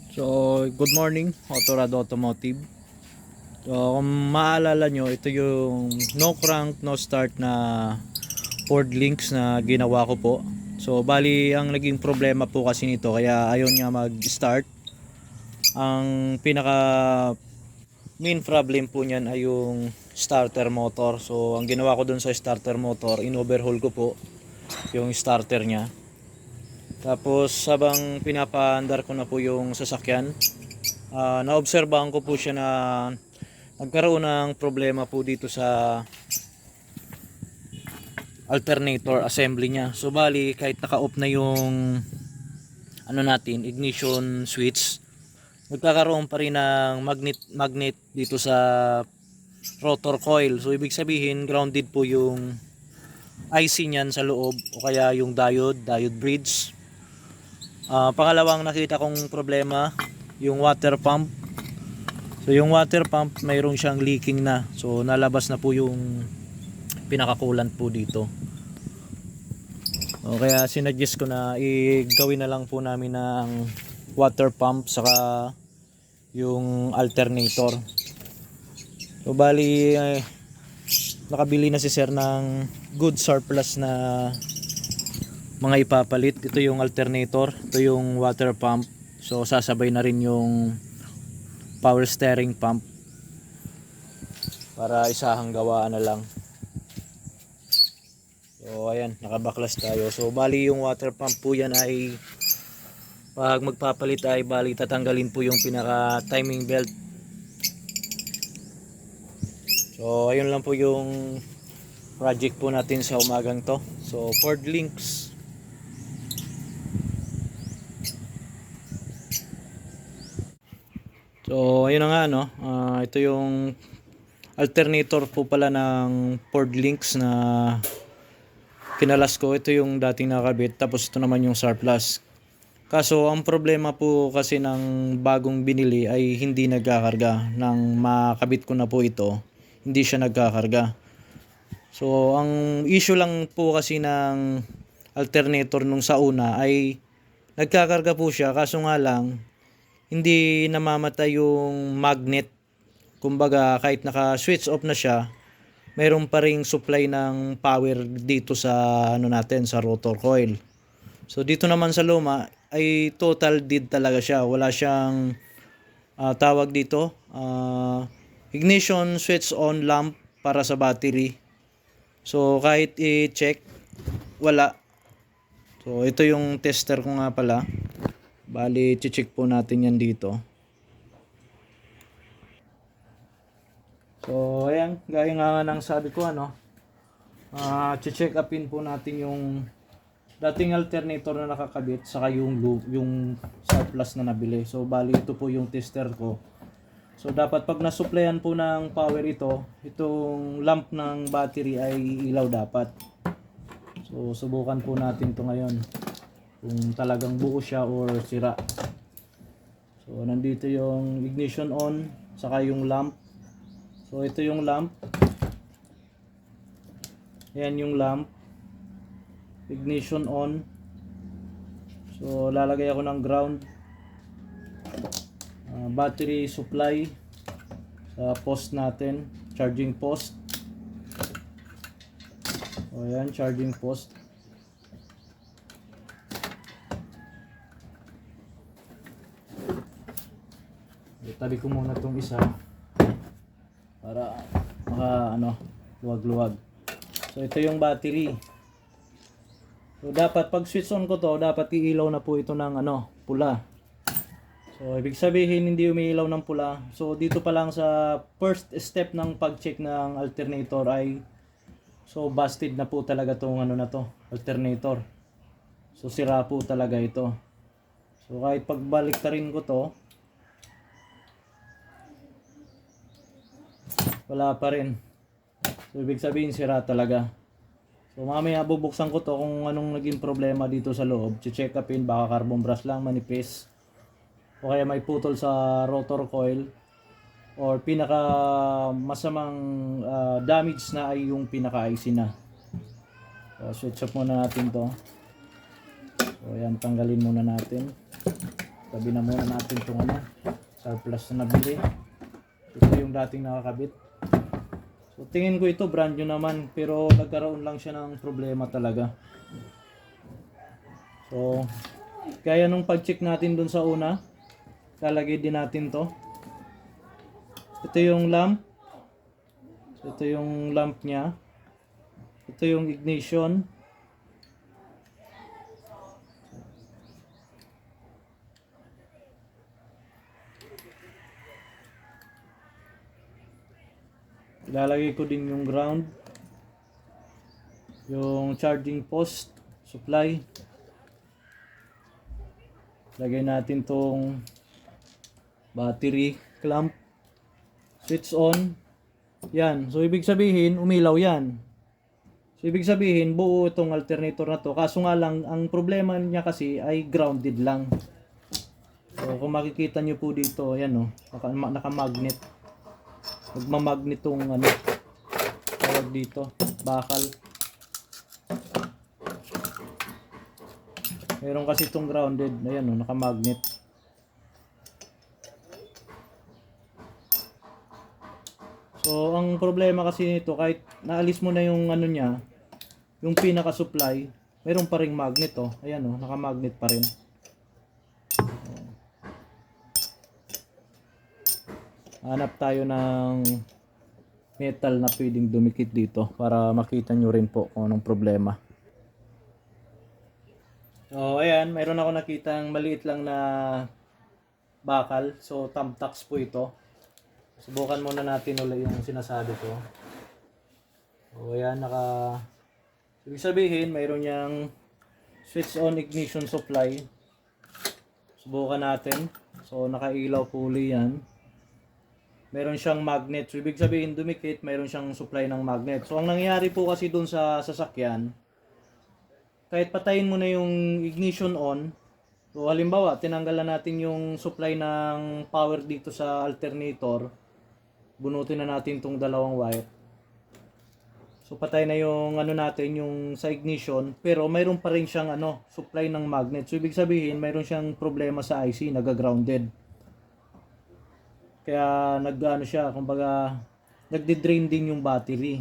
So, good morning, Autorado Automotive. So, kung maalala nyo, ito yung no crank, no start na Ford Links na ginawa ko po. So, bali, ang naging problema po kasi nito, kaya ayaw niya mag-start. Ang pinaka main problem po niyan ay yung starter motor. So, ang ginawa ko dun sa starter motor, in-overhaul ko po yung starter niya. Tapos, habang pinapaandar ko na po yung sasakyan, naobserbahan ko po siya na nagkaroon ng problema po dito sa alternator assembly niya. So bali kahit naka-off na yung ignition switch, nagkakaroon pa rin ng magnet dito sa rotor coil. So ibig sabihin grounded po yung IC niyan sa loob o kaya yung diode bridge. Pangalawang nakita kong problema, yung water pump. So yung water pump mayroon siyang leaking na. So nalabas na po yung pinaka-coolant po dito. O kaya sinuggest ko na gawin na lang po namin ng water pump saka yung alternator. So bali nakabili na si sir ng good surplus na mga ipapalit. Ito yung alternator, ito yung water pump. So sasabay na rin yung power steering pump para isahang gawaan na lang. So ayan, nakabaklas tayo. So bali yung water pump po yan ay pag magpapalit ay bali tatanggalin po yung pinaka timing belt. So ayun lang po yung project po natin sa umagang to. So Ford Links. So ayun na nga no. Ito yung alternator po pala ng Ford Links na kinalas ko. Ito yung dating nakabit, tapos ito naman yung surplus. Kaso ang problema po kasi ng bagong binili ay hindi nagkakarga. Nang makabit ko na po ito, hindi siya nagkakarga. So ang issue lang po kasi ng alternator nung sa una ay nagkakarga po siya, kaso nga lang hindi namamatay yung magnet. Kumbaga kahit naka-switch off na siya, mayroon pa ring supply ng power dito sa natin sa rotor coil. So dito naman sa luma ay total dead talaga siya. Wala siyang tawag dito, ignition switch on lamp para sa battery. So kahit i-check, wala. So ito yung tester ko nga pala. Bali i-check po natin yan dito. So ayan, gaya nga ng sabi ko check upin po natin yung dating alternator na nakakabit saka yung surplus na nabili. So bali ito po yung tester ko. So dapat pag nasupplyan po ng power itong lamp ng battery ay ilaw dapat. So subukan po natin to ngayon kung talagang buo siya or sira. So nandito yung ignition on saka yung lamp. So ito yung lamp. Ayan yung lamp. Ignition on. So lalagay ako ng ground. Battery supply sa post natin. Charging post. So ayan, charging post. Tabi ko muna itong isa para luwag-luwag. So ito yung battery. So dapat pag switch on ko to, dapat iilaw na po ito ng pula. So ibig sabihin hindi umiilaw ng pula. So dito pa lang sa first step ng pag-check ng alternator ay so busted na po talaga tong alternator. So sira po talaga ito. So kahit pagbaliktarin ko to, wala pa rin. So ibig sabihin sira talaga. So mamaya bubuksan ko to kung anong naging problema dito sa loob. Check upin, baka carbon brush lang manipis o kaya may putol sa rotor coil, or pinaka masamang damage na ay yung pinaka IC na. So switch off muna natin to. So ayan, tanggalin muna natin. Tabi na muna natin itong ano, surplus na nabili. Ito yung dating nakakabit. So tingin ko ito brand new naman, pero nagkaroon lang siya ng problema talaga. So kaya nung pag-check natin dun sa una, lalagay din natin to. Ito yung lamp. So, ito yung lamp niya. Ito yung ignition. Ilalagay ko din yung ground, yung charging post, supply. Lagay natin tong battery clamp, switch on. Yan, so ibig sabihin umilaw yan. So ibig sabihin buo itong alternator na to. Kaso nga lang, ang problema niya kasi ay grounded lang. So kung makikita nyo po dito, yan o, naka-magnet. Magmamagnet tong ano, tawag dito, bakal. Meron kasi itong grounded, ayan o, naka-magnet. So ang problema kasi nito, kahit naalis mo na yung ano niya, yung pinaka-supply, meron pa ring magnet o, ayan o, naka-magnet pa rin. Hanap tayo ng metal na pwedeng dumikit dito para makita nyo rin po kung anong problema. So ayan, mayroon ako nakitang maliit lang na bakal. So thumbtacks po ito. Subukan muna natin ulit yung sinasabi ko. So ayan, ibig sabihin mayroon niyang switch on ignition supply. Subukan natin. So nakailaw po ulit yan. Meron siyang magnet. So, ibig sabihin, dumikit, meron siyang supply ng magnet. So, ang nangyayari po kasi dun sa sasakyan, kahit patayin mo na yung ignition on, so, halimbawa, tinanggalan natin yung supply ng power dito sa alternator, bunutin na natin itong dalawang wire. So, patay na yung ano natin, yung sa ignition, pero mayroon pa rin siyang supply ng magnet. So, ibig sabihin, mayroon siyang problema sa IC, naga-grounded. Kaya siya, kumbaga nagde-drain din yung battery.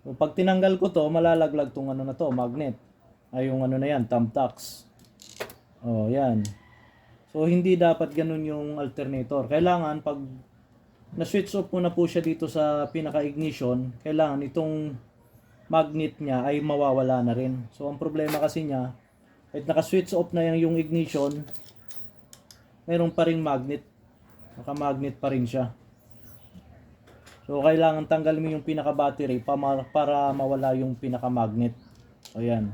So, pag tinanggal ko to, malalaglag tong na to, magnet. Ay yung na yan, thumbtacks. Oh, yan. So hindi dapat ganun yung alternator. Kailangan pag na-switch off mo na po siya dito sa pinaka-ignition, kailangan itong magnet niya ay mawawala na rin. So ang problema kasi niya, kahit naka-switch off na yung ignition, mayroon pa ring magnet. Naka-magnet pa rin siya. So kailangan tanggalin mo yung pinaka-battery para mawala yung pinaka-magnet. Ayan.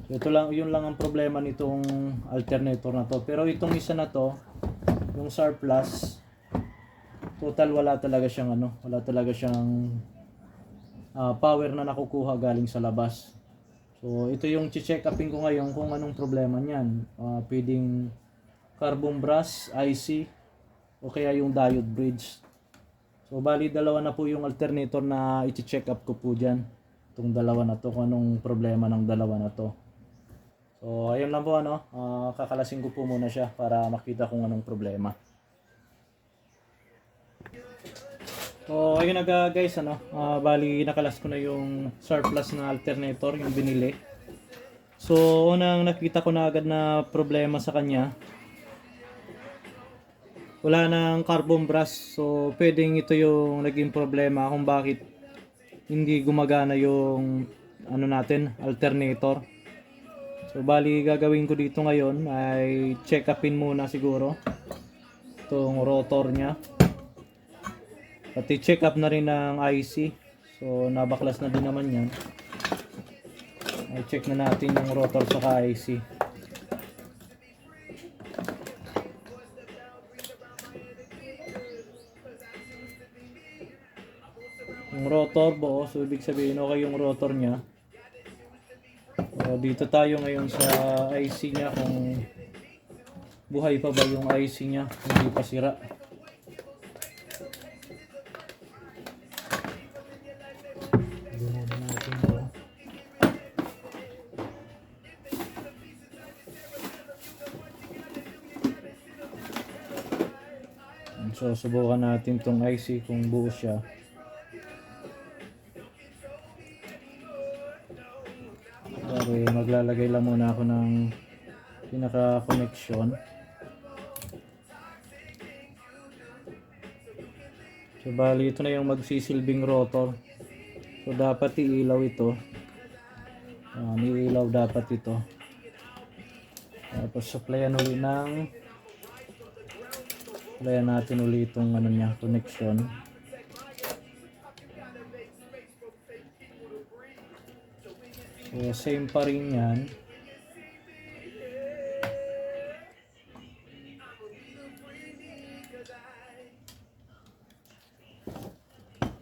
So ito lang, yun lang ang problema nitong alternator na to. Pero itong isa na to, yung surplus, total wala talaga siyang power na nakukuha galing sa labas. So ito yung check upin ko ngayon kung anong problema niyan. Pwedeng carbon brass, IC, o kaya yung diode bridge. So bali dalawa na po yung alternator na i-check up ko po dyan. Itong dalawa na to, kung anong problema ng dalawa na to. So ayun lang po kakalasin ko po muna siya para makita kung anong problema. So ayun na guys, bali nakalas ko na yung surplus na alternator, yung binili. So unang nakita ko na agad na problema sa kanya, wala nang carbon brass. So pwedeng ito yung naging problema kung bakit hindi gumagana yung alternator. So bali gagawin ko dito ngayon ay check upin muna siguro itong rotor nya, pati check up na rin ng IC. So nabaklas na din naman yan. Ay check na natin yung rotor sa IC. Yung rotor buo, so ibig sabihin okay yung rotor nya. So dito tayo ngayon sa IC nya, kung buhay pa ba yung IC nya, hindi pa sira. So subukan natin tong IC kung buo siya. Pero maglalagay lang muna ako ng pinaka-connection. So bali ito na yung magsisilbing rotor. So dapat iilaw ito. Iilaw dapat ito. Tapos supplyan natin ulit itong ano niya, connection. So same pa rin yan.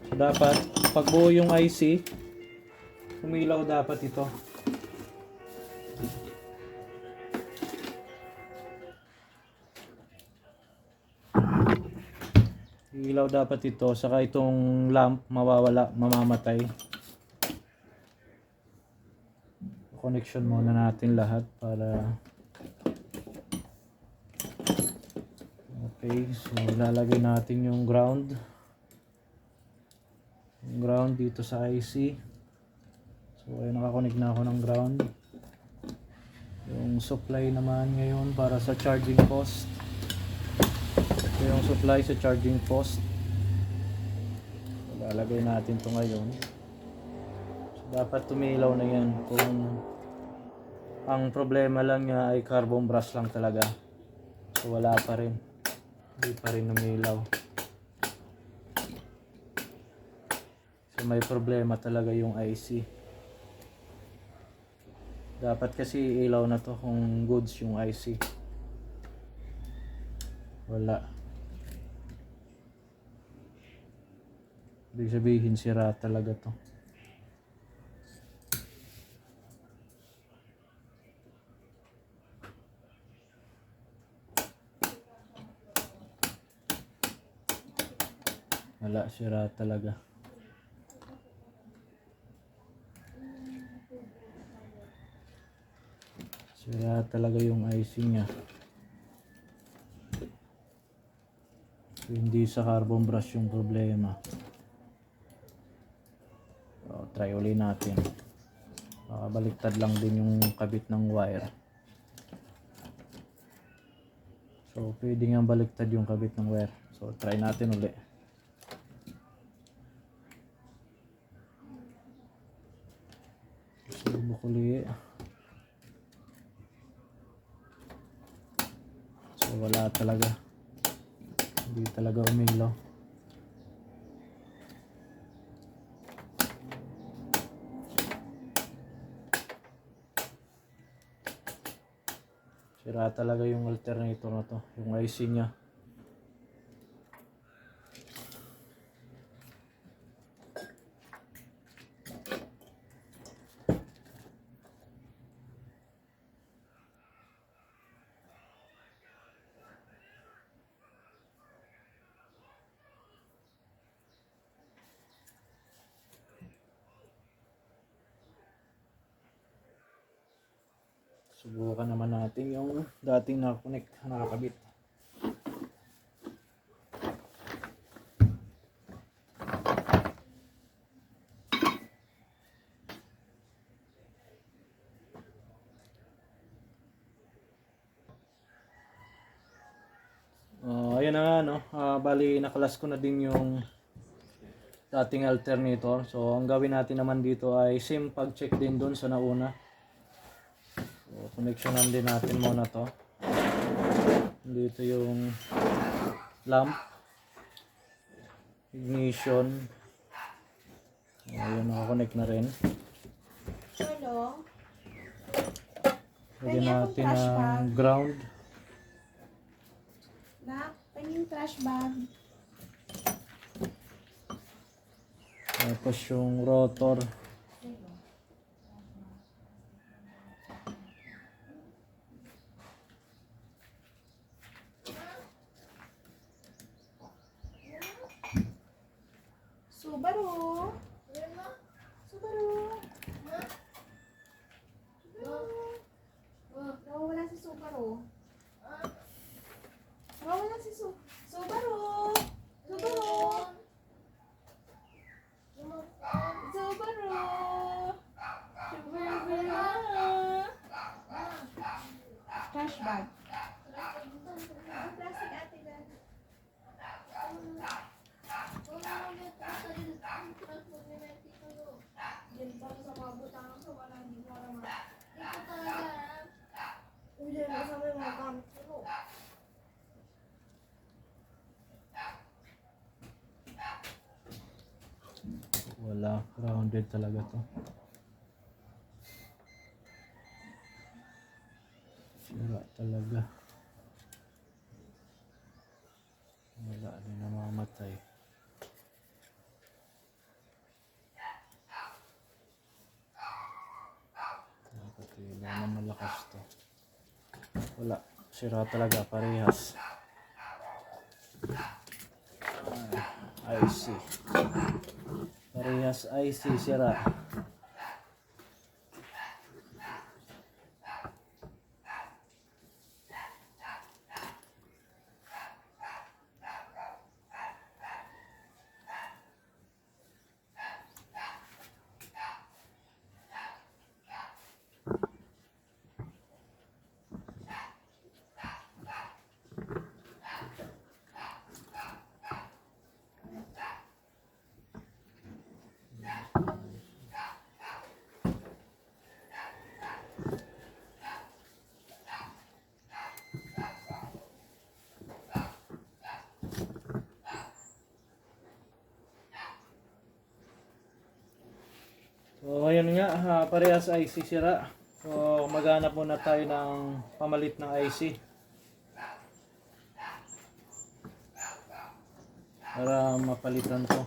So dapat pag buo yung IC, umilaw dapat ito. Ilaw dapat ito, saka itong lamp mawawala, mamamatay. Connection muna natin lahat para okay. So lalagay natin yung ground dito sa IC. So ayun, nakakonect na ako ng ground. Yung supply naman ngayon para sa charging post. Ito yung supply sa charging post. So lalagay natin ito ngayon. So dapat tumilaw na yan. Kung ang problema lang niya ay carbon brush lang talaga, so wala pa rin, hindi pa rin umilaw. So may problema talaga yung IC. Dapat kasi ilaw na to kung goods yung IC. Wala. Ibig sabihin sira talaga to. Wala, sira talaga. Sira talaga yung IC niya. So, hindi sa carbon brush yung problema. So, try ulit natin. Baliktad lang din yung kabit ng wire. So pwede nga baliktad yung kabit ng wire. So try natin ulit. Subok ulit. So wala talaga. Hindi talaga umilaw. Sira talaga yung alternator na to, yung IC nya. Subukan naman natin yung dating nakakonect, nakakabit. Ayan na nga, no? Bali nakalas ko na din yung dating alternator. So ang gawin natin naman dito ay same pag-check din doon sa nauna. So connectionan din natin muna to. Dito yung lamp, ignition. Ayun, nakakonect na rin. Hello? Lagyan natin ng ground. Nak, pwede yung trash bag. Tapos yung rotor. Subaru. Subaru. Nawawala si Subaru. Nawawala si Subaru. Trash bag. Ang plastic ate dyan. Yan pa sa mga butang sa wala hindi mo alam. Ito talaga. Hindi mo sa mga gamit ko. Wala, grounded talaga to. Sira talaga. Wala rin namamatay. Nakatila na malakas to. Wala, sira talaga, parehas. IC. Parehas IC sira. So ayun nga, parehas IC sira. So maghanap muna tayo ng pamalit ng IC para mapalitan to.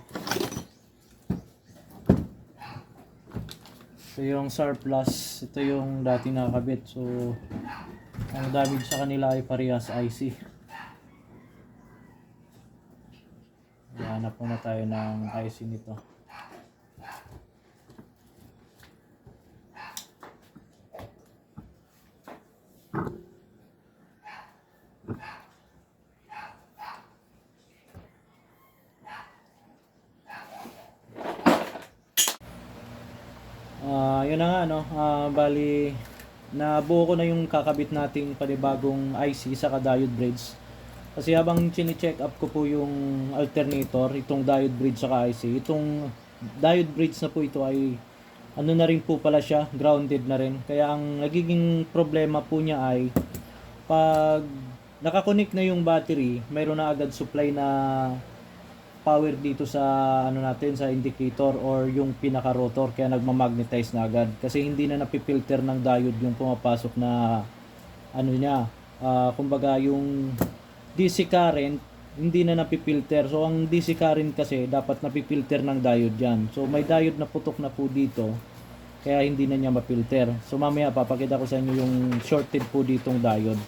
Ito yung surplus, ito yung dati nakakabit. So ang damage sa kanila ay parehas IC. Maghanap muna tayo ng IC nito. Yun na nga no, bali nabuo ko na yung kakabit nating panibagong IC sa diode bridge. Kasi habang chine-check up ko po yung alternator, itong diode bridge sa IC, itong diode bridge na po ito ay ano na rin po pala siya, grounded na rin. Kaya ang nagiging problema po niya ay pag nakakonect na yung battery, mayroon na agad supply na power dito sa ano natin, sa indicator or yung pinaka rotor, kaya nagma-magnetize na agad kasi hindi na napipilter ng diode yung pumapasok na ano niya, kumbaga yung DC current hindi na napipilter. So ang DC current kasi dapat napipilter ng diode yan. So may diode na putok na po dito kaya hindi na niya mapilter. So mamaya papakita ko sa inyo yung shorted po ditong diode.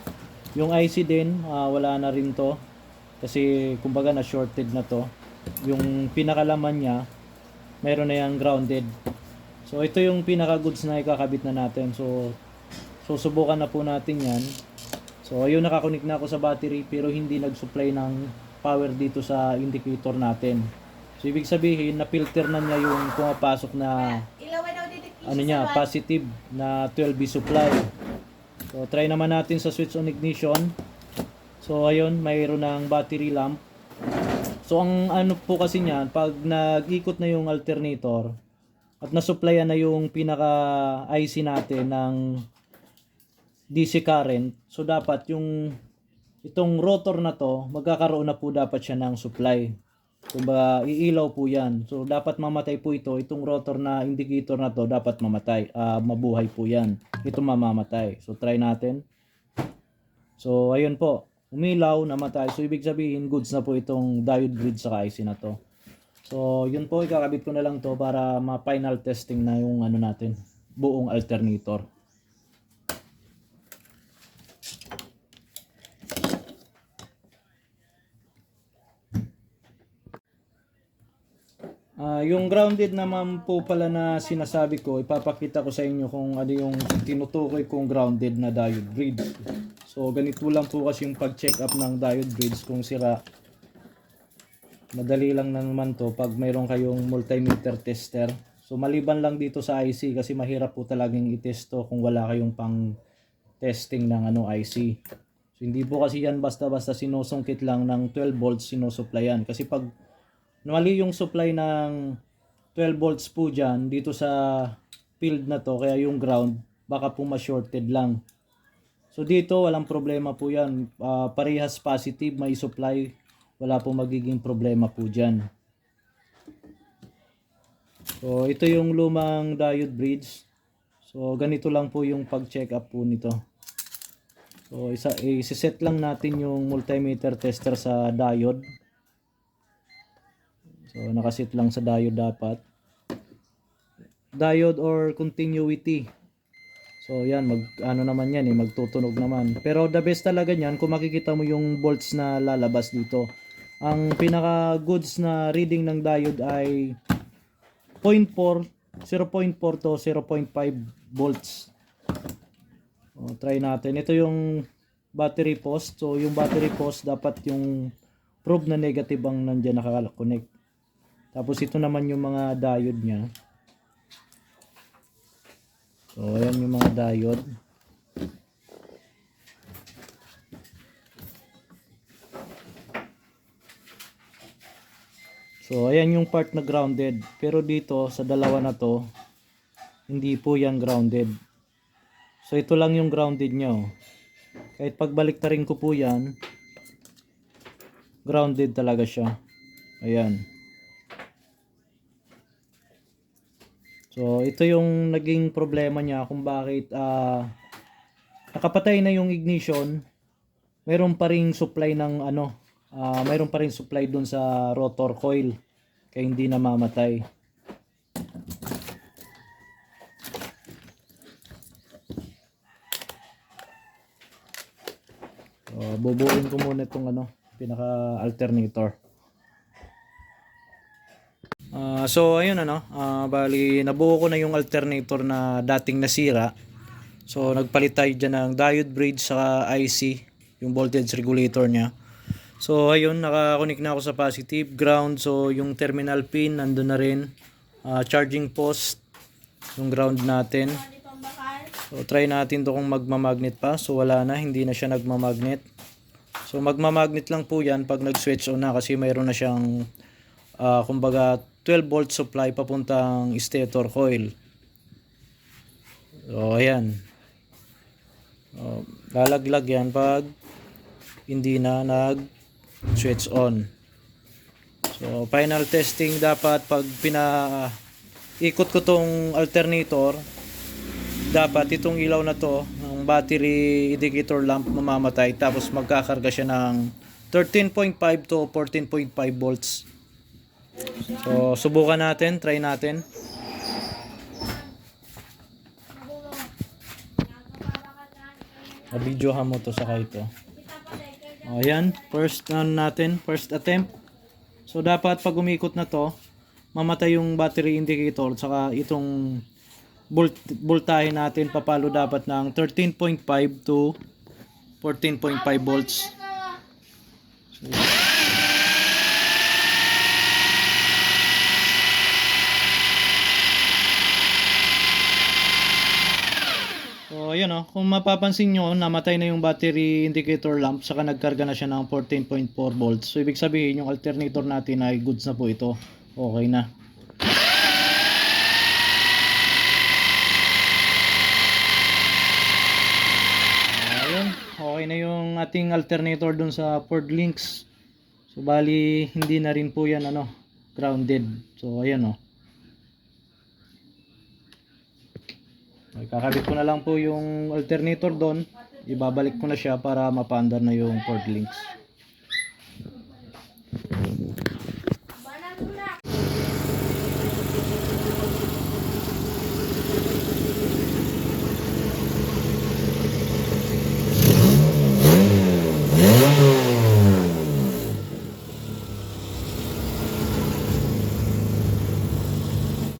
Yung IC din wala na rin to kasi kumbaga na shorted na to. Yung pinakalaman niya meron na yung grounded. So ito yung pinaka goods na ikakabit na natin. So susubukan na po natin yan. So ayun, nakakonect na ako sa battery pero hindi nag-supply ng power dito sa indicator natin. So ibig sabihin na filter na niya yung pumapasok na ano niya, positive na 12V supply. So try naman natin sa switch on ignition. So ayun, mayroon ng battery lamp. So ang ano po kasi niyan, pag nag-ikot na yung alternator at na-supplyan na yung pinaka IC natin ng DC current, so dapat yung itong rotor na to, magkakaroon na po dapat siya ng supply. Kumbaga iilaw po yan. So dapat mamatay po ito, itong rotor na indicator na to dapat mamatay, mabuhay po yan. Ito mamamatay. So try natin. So ayun po, umilaw, namatay. So ibig sabihin goods na po itong diode grid sa IC na to. So yun po, ikakabit ko na lang to para ma-final testing na yung ano natin, buong alternator. Yung grounded naman po pala na sinasabi ko, ipapakita ko sa inyo kung ano yung tinutukoy kong grounded na diode bridge. So ganito lang po kasi yung pag-check up ng diode bridge kung sira. Madali lang naman to pag mayroon kayong multimeter tester. So maliban lang dito sa IC kasi mahirap po talagang i-test to kung wala kayong pang testing ng IC. So hindi po kasi yan basta-basta sinusungkit lang ng 12 volts sinusuplayan. Kasi pag mali yung supply ng 12 volts po dyan dito sa field na to, kaya yung ground baka po ma-shorted lang. So dito walang problema po yan. Parehas positive, may supply, wala po magiging problema po dyan. So ito yung lumang diode bridge. So ganito lang po yung pag-check up po nito. So isa-set lang natin yung multimeter tester sa diode. So nakaset lang sa diode dapat. Diode or continuity. So yan, naman yan magtutunog naman. Pero the best talaga niyan kung makikita mo yung volts na lalabas dito. Ang pinaka goods na reading ng diode ay 0.4 to 0.5 volts. O, try natin. Ito yung battery post. So yung battery post dapat yung probe na negative ang nandiyan naka-connect. Tapos ito naman yung mga diode niya. So, ayan yung mga diode. So, ayan yung part na grounded. Pero dito, sa dalawa na to, hindi po yan grounded. So, ito lang yung grounded nyo. Kahit pagbalik ta rin ko po yan, grounded talaga siya. Ayan. So, ito yung naging problema niya kung bakit nakapatay na yung ignition, mayroon pa ring supply ng mayroon pa ring supply dun sa rotor coil kaya hindi namamatay. So, bubuin ko muna itong pinaka alternator. So ayun bali nabuo ko na yung alternator na dating nasira. So nagpalit tayo dyan ng diode bridge sa IC, yung voltage regulator niya. So ayun, nakakonik na ako sa positive, ground. So yung terminal pin nandun na rin, charging post, yung ground natin. So try natin to kung magmamagnet pa. So wala na, hindi na siya nagmamagnet. So magmamagnet lang po yan pag nag-switch on na kasi mayroon na siyang kumbaga 12 volt supply papuntang stator coil. So ayan, lalaglag yan pag hindi na nag switch on. So final testing, dapat pag ikot ko tong alternator, dapat itong ilaw na to ng battery indicator lamp mamamatay, tapos magkakarga siya ng 13.5 to 14.5 volts. So, subukan natin, try natin. Videohan mo to saka ito. Ayan, first attempt. So, dapat pag umikot na to, mamatay yung battery indicator, saka itong voltahe natin papalo dapat ng 13.5 to 14.5 volts. So ayun kung mapapansin nyo, namatay na yung battery indicator lamp, saka nagkarga na siya ng 14.4 volts. So ibig sabihin yung alternator natin ay goods na po ito. Okay na. Ayun, okay na yung ating alternator dun sa Ford Links. So bali hindi na rin po yan grounded. So ayan kakabit ko na lang po yung alternator doon, ibabalik ko na siya para mapaandar na yung Ford Links.